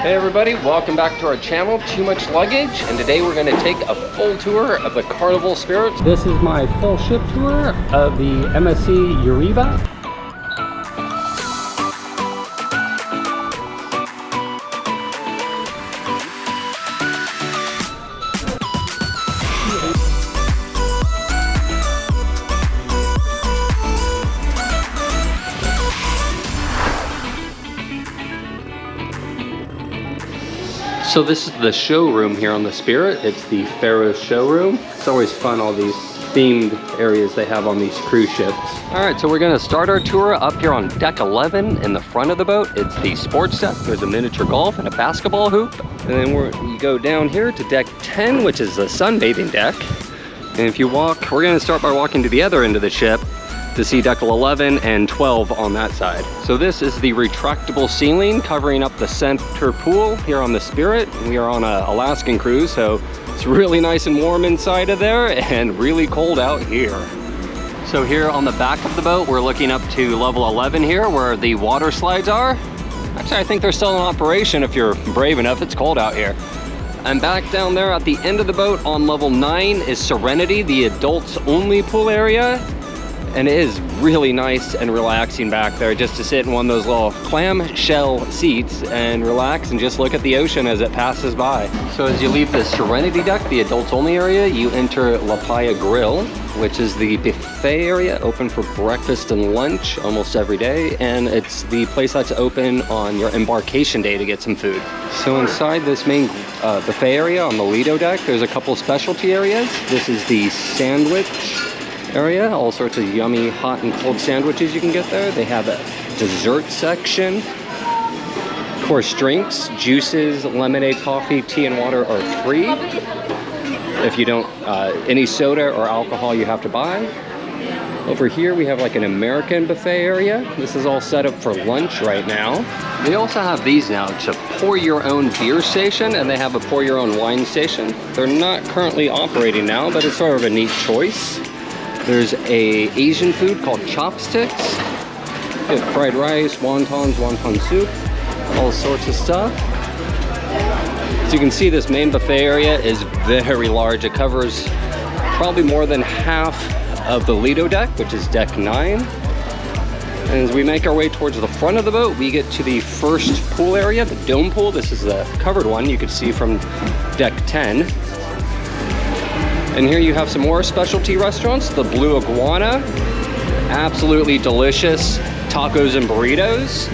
Hey everybody, welcome back to our channel, Too Much Luggage, and today we're going to take a full tour of the Carnival Spirit. This is my full ship tour of the MSC Euribia. So this is the showroom here on the Spirit. It's the Pharaoh's showroom. It's always fun, all these themed areas they have on these cruise ships. All right, so we're gonna start our tour up here on deck 11 in the front of the boat. It's the sports deck. There's a miniature golf and a basketball hoop. And then you go down here to deck 10, which is the sunbathing deck. And if you walk, we're gonna start by walking to the other end of the ship to see deck 11 and 12 on that side. So this is the retractable ceiling covering up the center pool here on the Spirit. We are on an Alaskan cruise, so it's really nice and warm inside of there and really cold out here. So here on the back of the boat, we're looking up to level 11 here where the water slides are. Actually, I think they're still in operation if you're brave enough. It's cold out here. And back down there at the end of the boat on level 9 is Serenity, the adults only pool area. And it is really nice and relaxing back there just to sit in one of those little clamshell seats and relax and just look at the ocean as it passes by. So as you leave the Serenity deck, the adults only area, you enter La Playa Grill, which is the buffet area, open for breakfast and lunch almost every day. And it's the place that's open on your embarkation day to get some food. So inside this main buffet area on the Lido deck, there's a couple specialty areas. This is the sandwich area, all sorts of yummy hot and cold sandwiches you can get there. They have a dessert section. Of course, drinks, juices, lemonade, coffee, tea, and water are free. If you don't, any soda or alcohol you have to buy. Over here we have like an American buffet area. This is all set up for lunch right now. They also have these now. It's a pour your own beer station, and they have a pour your own wine station. They're not currently operating now, but it's sort of a neat choice. There's a Asian food called chopsticks. You have fried rice, wontons, wonton soup, all sorts of stuff. As you can see, this main buffet area is very large. It covers probably more than half of the Lido deck, which is deck 9. And as we make our way towards the front of the boat, we get to the first pool area, the dome pool. This is the covered one you could see from deck 10. And here you have some more specialty restaurants. The Blue Iguana, absolutely delicious tacos and burritos.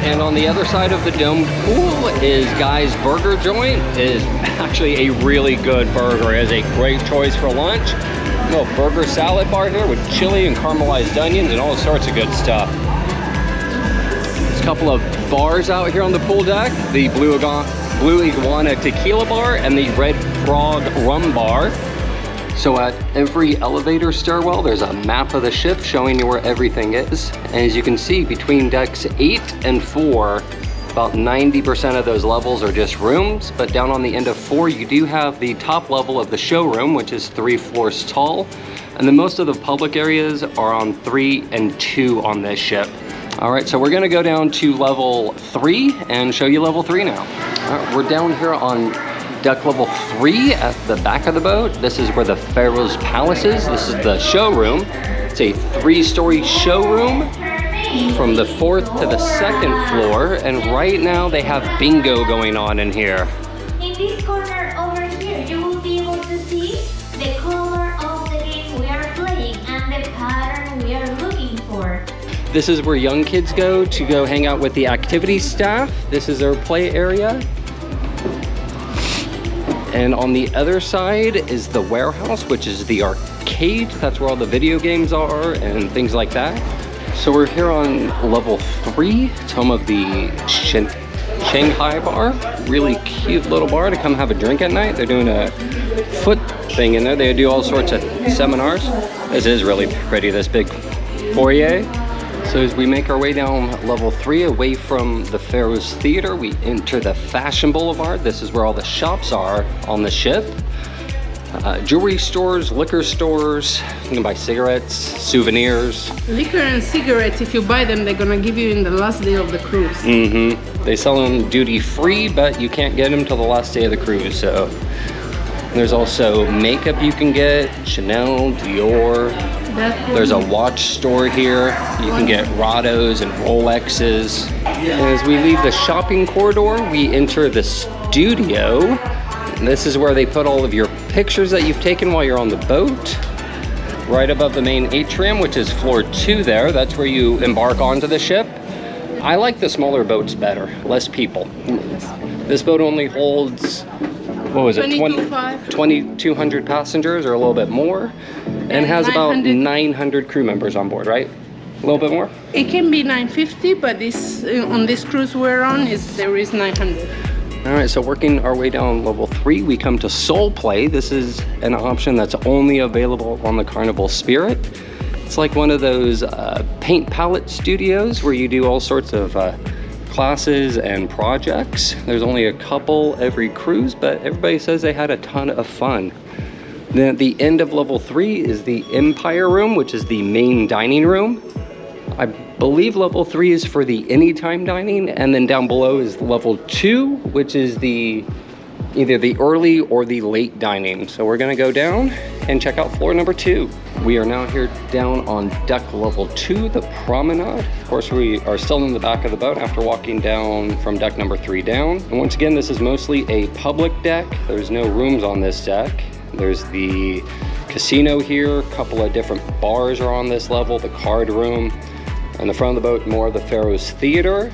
And on the other side of the domed pool is Guy's Burger Joint. It is actually a really good burger. It is a great choice for lunch. A little burger salad bar here with chili and caramelized onions and all sorts of good stuff. There's a couple of bars out here on the pool deck. The Blue Iguana Tequila Bar and the Red Frog Rum Bar. So at every elevator stairwell, there's a map of the ship showing you where everything is. And as you can see, between decks 8 and 4, about 90% of those levels are just rooms. But down on the end of 4, you do have the top level of the showroom, which is 3 floors tall. And then most of the public areas are on 3 and 2 on this ship. All right, so we're gonna go down to level 3 and show you level 3 now. All right, we're down here on deck level 3 at the back of the boat. This is where the Pharaoh's Palace is. This is the showroom. It's a 3-story showroom from the 4th to the 2nd floor. And right now they have bingo going on in here. In this corner over here, you will be able to see the color of the game we are playing and the pattern we are looking for. This is where young kids go to go hang out with the activity staff. This is their play area. And on the other side is the warehouse, which is the arcade. That's where all the video games are and things like that. So we're here on level 3. It's home of the Shanghai bar. Really cute little bar to come have a drink at night. They're doing a foot thing in there. They do all sorts of seminars. This is really pretty, this big foyer. So as we make our way down level 3 away from the Pharaoh's Theater, we enter the Fashion Boulevard. This is where all the shops are on the ship. Jewelry stores, liquor stores, you can buy cigarettes, souvenirs. Liquor and cigarettes, if you buy them, they're gonna give you in the last day of the cruise. Mm-hmm. They sell them duty free, but you can't get them till the last day of the cruise. So there's also makeup you can get, Chanel, Dior. There's a watch store here. You can get Rados and Rolexes. And as we leave the shopping corridor, we enter the studio. And this is where they put all of your pictures that you've taken while you're on the boat. Right above the main atrium, which is floor 2 there. That's where you embark onto the ship. I like the smaller boats better, less people. This boat only holds, what was it, 2,200 passengers or a little bit more, and has about 900 crew members on board, right? A little bit more? It can be 950, but this on this cruise we're on, there is 900. All right, so working our way down level 3, we come to Soul Play. This is an option that's only available on the Carnival Spirit. It's like one of those paint palette studios where you do all sorts of classes and projects. There's only a couple every cruise, but everybody says they had a ton of fun. Then at the end of level 3 is the Empire Room, which is the main dining room. I believe level 3 is for the anytime dining, and then down below is level 2, which is either the early or the late dining. So we're gonna go down and check out floor number 2. We are now here down on deck level 2, the promenade. Of course, we are still in the back of the boat after walking down from deck number 3 down. And once again, this is mostly a public deck. There's no rooms on this deck. There's the casino here, a couple of different bars are on this level, the card room. In the front of the boat, more of the Pharaoh's Theater.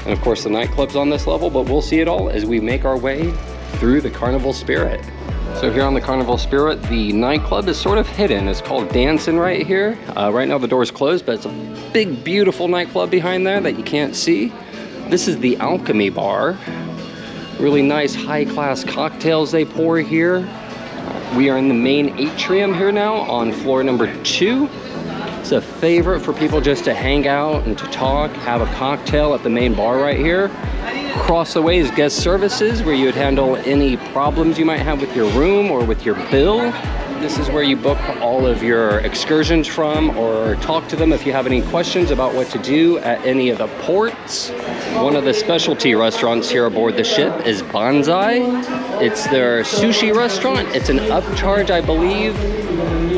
And of course the nightclub's on this level, but we'll see it all as we make our way through the Carnival Spirit. So here on the Carnival Spirit, the nightclub is sort of hidden. It's called Dancing right here. Right now the door's closed, but it's a big, beautiful nightclub behind there that you can't see. This is the Alchemy Bar. Really nice high-class cocktails they pour here. We are in the main atrium here now on floor number 2. It's a favorite for people just to hang out and to talk, have a cocktail at the main bar right here. Across the way is guest services, where you would handle any problems you might have with your room or with your bill. This is where you book all of your excursions from, or talk to them if you have any questions about what to do at any of the ports. One of the specialty restaurants here aboard the ship is Banzai. It's their sushi restaurant. It's an upcharge, I believe,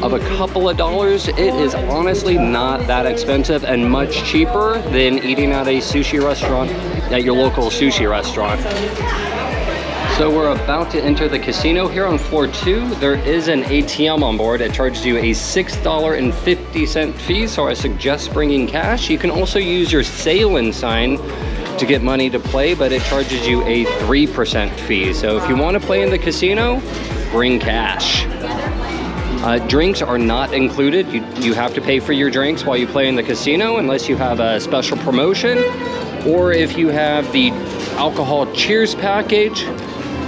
of a couple of dollars. It is honestly not that expensive and much cheaper than eating at a sushi restaurant, at your local sushi restaurant. So we're about to enter the casino here on floor 2. There is an ATM on board. It charges you a $6.50 fee, so I suggest bringing cash. You can also use your sail-in sign to get money to play, but it charges you a 3% fee. So if you want to play in the casino, bring cash. Drinks are not included. You have to pay for your drinks while you play in the casino unless you have a special promotion, or if you have the alcohol cheers package,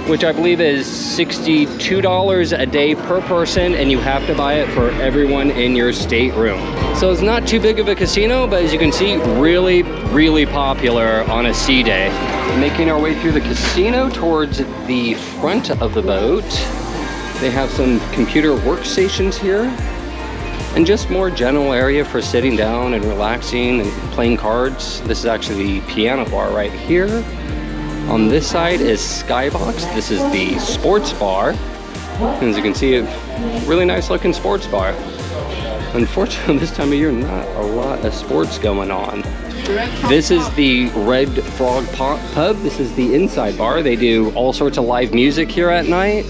which I believe is $62 a day per person, and you have to buy it for everyone in your stateroom. So it's not too big of a casino, but as you can see, really, really popular on a sea day. Making our way through the casino towards the front of the boat. They have some computer workstations here, and just more general area for sitting down and relaxing and playing cards. This is actually the piano bar right here. On this side is Skybox. This is the sports bar. And as you can see, a really nice looking sports bar. Unfortunately, this time of year, not a lot of sports going on. This is the Red Frog Pub. This is the inside bar. They do all sorts of live music here at night.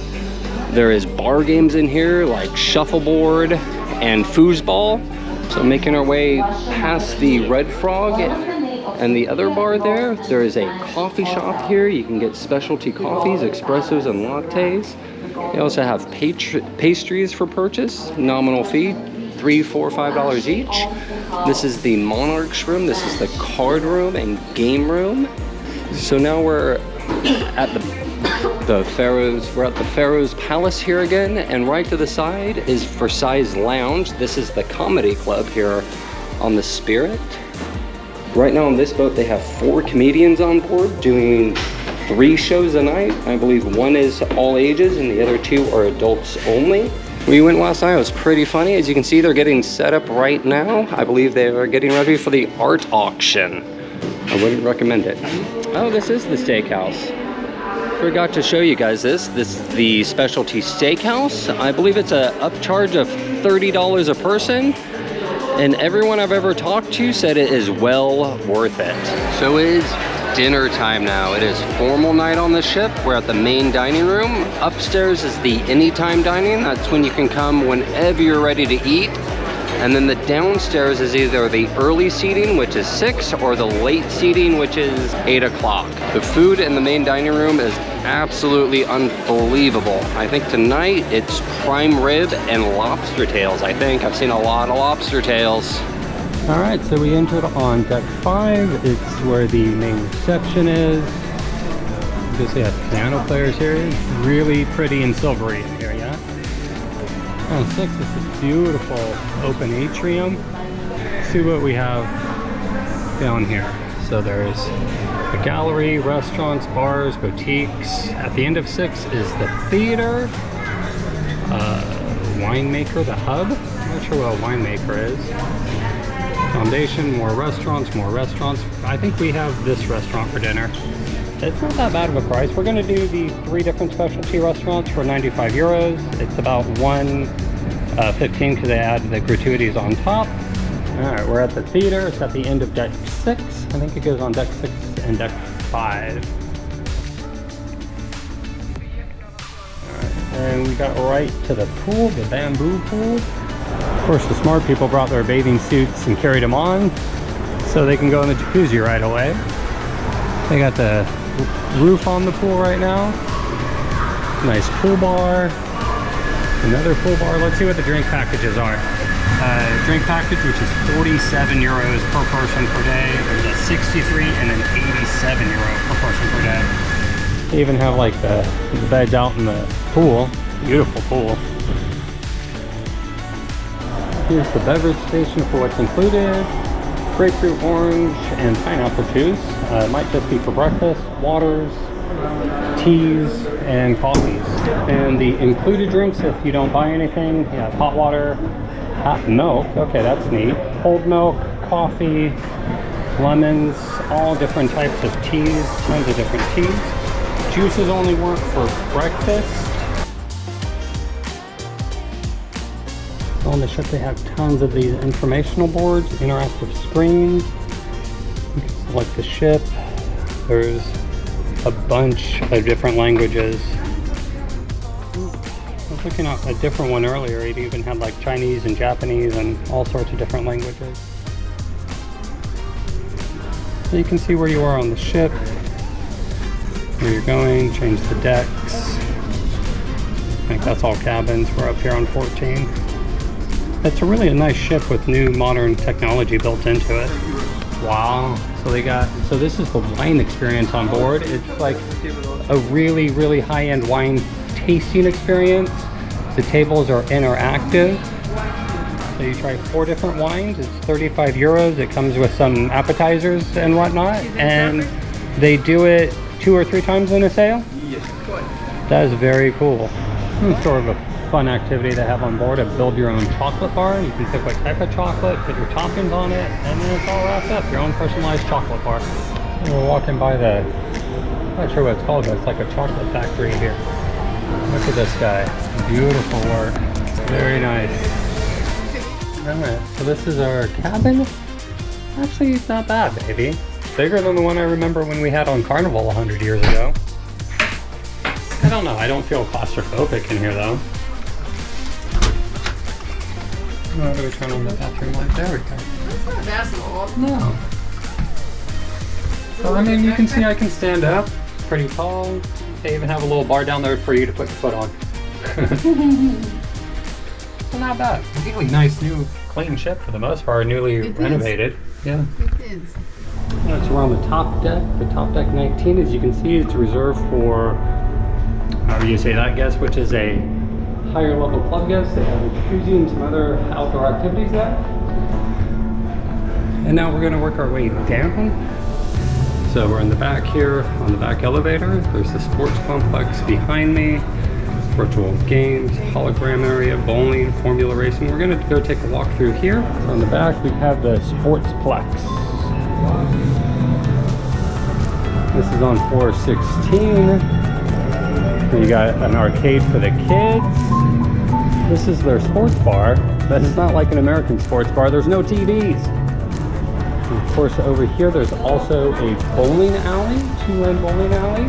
There is bar games in here like shuffleboard and foosball. So making our way past the Red Frog and the other bar there is a coffee shop here. You can get specialty coffees, espressos, and lattes. They also have pastries for purchase, nominal fee, $3, $4, $5 each. This is the Monarch's room. This is the card room and game room. So now we're at the Pharaoh's Palace here again, and right to the side is Versailles Lounge. This is the comedy club here on the Spirit. Right now on this boat they have 4 comedians on board doing 3 shows a night. I believe one is all ages and the other 2 are adults only. We went last night, it was pretty funny. As you can see, they're getting set up right now. I believe they are getting ready for the art auction. I wouldn't recommend it. Oh, this is the steakhouse. Forgot to show you guys this. This is the specialty steakhouse. I believe it's a upcharge of $30 a person. And everyone I've ever talked to said it is well worth it. So it is dinner time now. It is formal night on the ship. We're at the main dining room. Upstairs is the anytime dining. That's when you can come whenever you're ready to eat. And then the downstairs is either the early seating, which is 6, or the late seating, which is 8 o'clock. The food in the main dining room is absolutely unbelievable. I think tonight it's prime rib and lobster tails, I think. I've seen a lot of lobster tails. All right, so we entered on deck 5. It's where the main reception is. You can see have piano players here. It's really pretty and silvery in here, yeah? On 6 is this beautiful open atrium. Let's see what we have down here. So there's a gallery, restaurants, bars, boutiques. At the end of 6 is the theater, winemaker, the hub. I'm not sure what a winemaker is. Foundation, more restaurants, more restaurants. I think we have this restaurant for dinner. It's not that bad of a price. We're going to do the 3 different specialty restaurants for 95 euros. It's about 115 because they add the gratuities on top. All right, we're at the theater. It's at the end of deck 6. I think it goes on deck 6 and deck 5. All right, and we got right to the pool, the bamboo pool. Of course, the smart people brought their bathing suits and carried them on so they can go in the jacuzzi right away. They got the roof on the pool right now. Nice pool bar. Another pool bar. Let's see what the drink packages are. Drink package, which is 47 euros per person per day. There's a 63 and an 87 euro per person per day. They even have like the beds out in the pool. Beautiful pool. Here's the beverage station for what's included. Grapefruit, orange, and pineapple juice. It might just be for breakfast, waters, teas, and coffees. And the included drinks, if you don't buy anything, you have hot water, hot milk, okay, that's neat. Cold milk, coffee, lemons, all different types of teas, tons of different teas. Juices only work for breakfast. On the ship they have tons of these informational boards, interactive screens. You can select the ship. There's a bunch of different languages. I was looking at a different one earlier. It even had like Chinese and Japanese and all sorts of different languages. So you can see where you are on the ship, where you're going, change the decks. I think that's all cabins. We're up here on 14. It's really a nice ship with new modern technology built into it. Wow. So this is the wine experience on board. It's like a really, really high-end wine tasting experience. The tables are interactive. So you try 4 different wines. It's 35 euros. It comes with some appetizers and whatnot. And they do it 2 or 3 times in a sail? Yes. That is very cool. It's sort of a fun activity they have on board. Build your own chocolate bar. You can pick what type of chocolate, put your toppings on it, and then it's all wrapped up. Your own personalized chocolate bar. And we're walking by the, I'm not sure what it's called, but it's like a chocolate factory here. Look at this guy. Beautiful work. Very nice. Alright, so this is our cabin. Actually, it's not bad, baby. Bigger than the one I remember when we had on Carnival 100 years ago. I don't know, I don't feel claustrophobic in here though. How do we turn on the bathroom light? There we go. That's not bad at all. No. So I mean, you can see I can stand up. It's pretty tall. They even have a little bar down there for you to put your foot on. So not bad. Really nice new clean ship for the most part, newly renovated. Yeah. It is. That's around the top deck. The top deck 19, as you can see, it's reserved for, however you say that, guest, which is a higher level club guests. They have a jacuzzi and some other outdoor activities there. And now we're going to work our way down. So we're in the back here on the back elevator. There's the sports complex behind me. Virtual games, hologram area, bowling, formula racing. We're going to go take a walk through here. So on the back we have the Sportsplex. This is on floor 16. You got an arcade for the kids. This is their sports bar, but it's not like an American sports bar. There's no TVs. And of course, over here, there's also a bowling alley, two-lane bowling alley.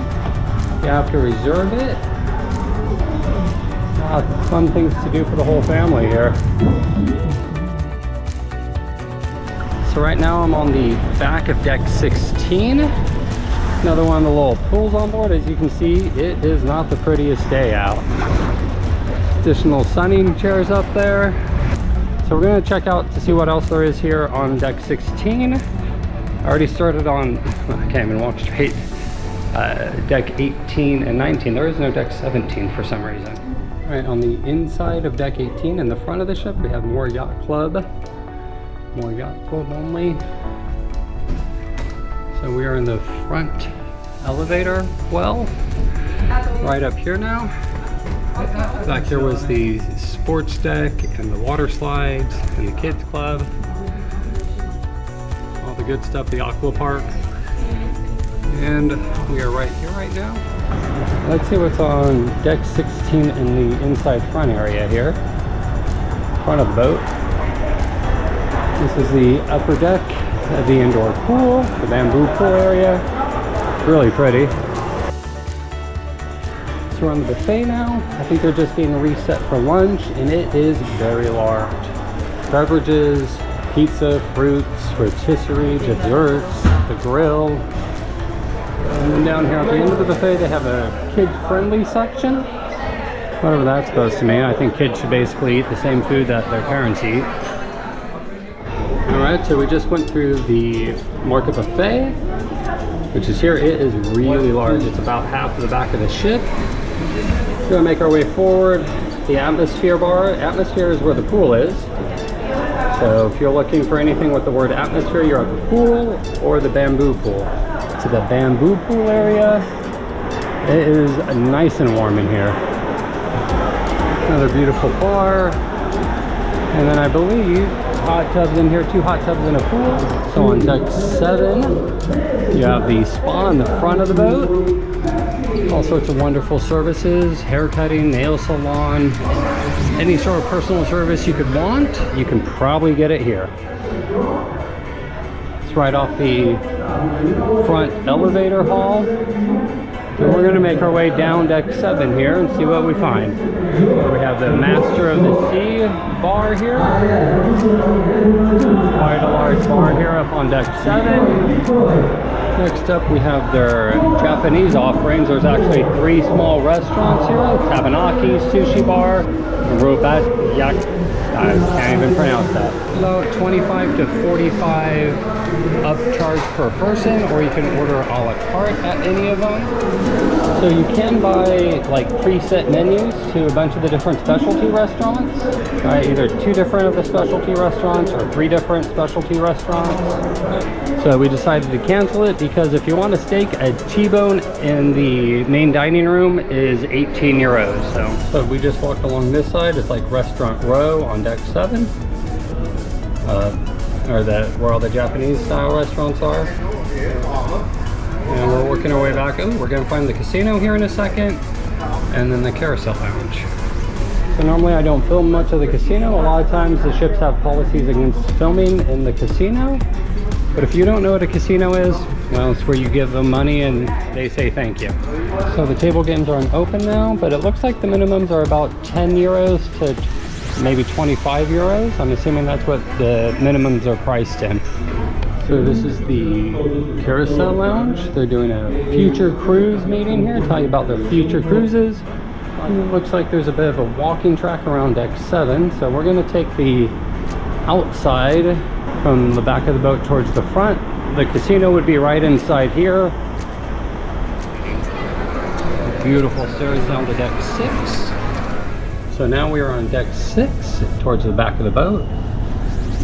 You have to reserve it. Fun things to do for the whole family here. So right now I'm on the back of deck 16. Another one of the little pools on board. As you can see, it is not the prettiest day out. Additional sunning chairs up there. So we're gonna check out to see what else there is here on deck 16. I already started on, I can't even walk straight, deck 18 and 19. There is no deck 17 for some reason. All right, on the inside of deck 18 in the front of the ship, we have more yacht club. More yacht club only. So we are in the front elevator well, right up here now. Back there was the sports deck and the water slides and the kids club. All the good stuff, the aqua park. And we are right here right now. Let's see what's on deck 16 in the inside front area here. Front of the boat. This is the upper deck of the indoor pool, the bamboo pool area. Really pretty. So we're on the buffet now. I think they're just getting reset for lunch, and it is very large. Beverages, pizza, fruits, rotisserie, desserts, the grill. And then down here at the end of the buffet, they have a kid-friendly section. Whatever that's supposed to mean. I think kids should basically eat the same food that their parents eat. Alright, so we just went through the market buffet, which is here. It is really large. It's about half of the back of the ship. We're gonna make our way forward. The atmosphere bar. Atmosphere is where the pool is. So if you're looking for anything with the word atmosphere, you're at the pool or the bamboo pool. To the bamboo pool area, it is nice and warm in here. Another beautiful bar. And then I believe hot tubs in here, 2 hot tubs in a pool. So on deck 7, you have the spa in the front of the boat. All sorts of wonderful services, hair cutting, nail salon, any sort of personal service you could want, you can probably get it here. It's right off the front elevator hall. And we're gonna make our way down deck 7 here and see what we find. We have the Master of the Sea bar here. Quite a large bar here up on deck 7. Next up we have their Japanese offerings. There's actually 3 small restaurants here. Tabanaki, sushi bar, Robat Yak. I can't even pronounce that. About 25 to 45 upcharge per person, or you can order a la carte at any of them. So you can buy like preset menus to a bunch of the different specialty restaurants. Either 2 different of the specialty restaurants or 3 different specialty restaurants. So we decided to cancel it because if you want a steak, a T-bone in the main dining room is 18 euros. So we just walked along this side. It's like restaurant row on deck 7. Where all the Japanese style restaurants are. And we're working our way back. Oh, we're gonna find the casino here in a second. And then the carousel lounge. So normally I don't film much of the casino. A lot of times the ships have policies against filming in the casino. But if you don't know what a casino is, well, it's where you give them money and they say thank you. So the table games aren't open now, but it looks like the minimums are about 10 euros to maybe 25 euros. I'm assuming that's what the minimums are priced in. So this is the carousel lounge. They're doing a future cruise meeting here, tell you about their future cruises. And it looks like there's a bit of a walking track around deck 7. So we're gonna take the outside from the back of the boat towards the front. The casino would be right inside here. Beautiful stairs down to deck 6. So now we are on deck 6 towards the back of the boat.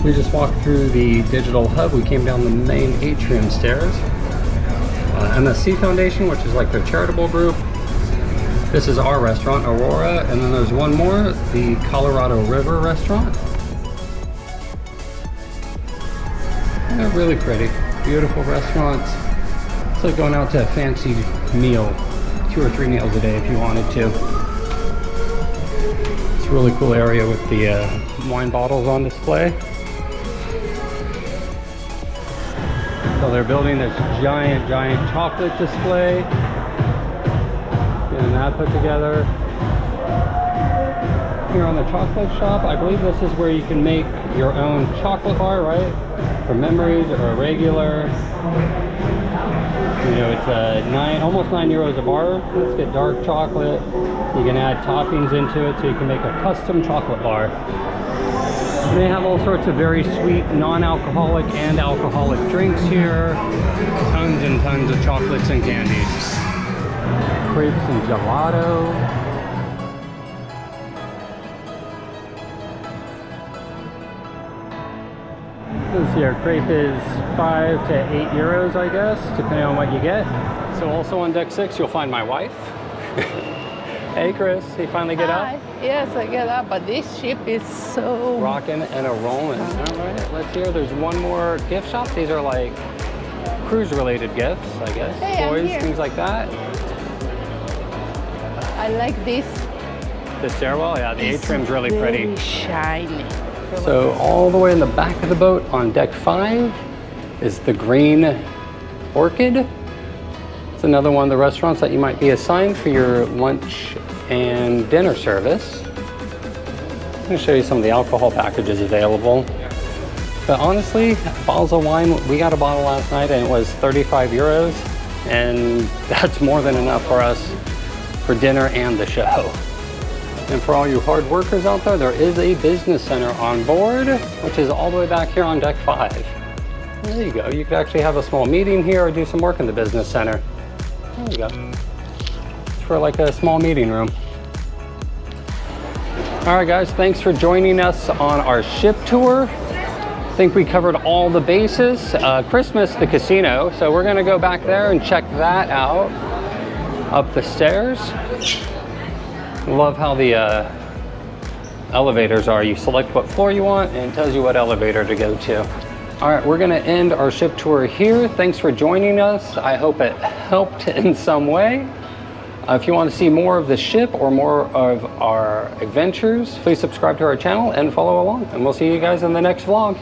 We just walked through the digital hub. We came down the main atrium stairs. MSC Foundation, which is like their charitable group. This is our restaurant, Aurora, and then there's one more, the Colorado River restaurant. They're really pretty, beautiful restaurants. It's like going out to a fancy meal, 2 or 3 meals a day if you wanted to. It's a really cool area with the wine bottles on display. So they're building this giant chocolate display. Getting that put together. Here on the chocolate shop, I believe this is where you can make your own chocolate bar, right? For memories or a regular. You know, it's almost 9 euros a bar. Let's get dark chocolate. You can add toppings into it so you can make a custom chocolate bar. And they have all sorts of very sweet non-alcoholic and alcoholic drinks here. Tons and tons of chocolates and candies. Crepes and gelato. This here, crepe is 5 to 8 euros, I guess, depending on what you get. So also on deck 6, you'll find my wife. Hey, Chris, you finally get Hi. up? Yes, I get up, but this ship is so... Rocking and a rolling. All right, let's hear. There's one more gift shop. These are like cruise-related gifts, I guess. Hey, toys, I'm here. things like that. I like this. The stairwell, yeah, the atrium's really very pretty. shiny. So all the way in the back of the boat on deck 5 is the Green Orchid. It's another one of the restaurants that you might be assigned for your lunch and dinner service. I'm gonna show you some of the alcohol packages available. But honestly, bottles of wine, we got a bottle last night and it was 35 euros. And that's more than enough for us for dinner and the show. And for all you hard workers out there, there is a business center on board, which is all the way back here on deck 5. There you go. You could actually have a small meeting here or do some work in the business center. There you go. It's for like a small meeting room. All right, guys, thanks for joining us on our ship tour. I think we covered all the bases. Chris missed the casino, so we're gonna go back there and check that out up the stairs. Love how the elevators are. You select what floor you want and it tells you what elevator to go to. All right, we're gonna end our ship tour here. Thanks for joining us. I hope it helped in some way. If you want to see more of the ship or more of our adventures, please subscribe to our channel and follow along. And we'll see you guys in the next vlog.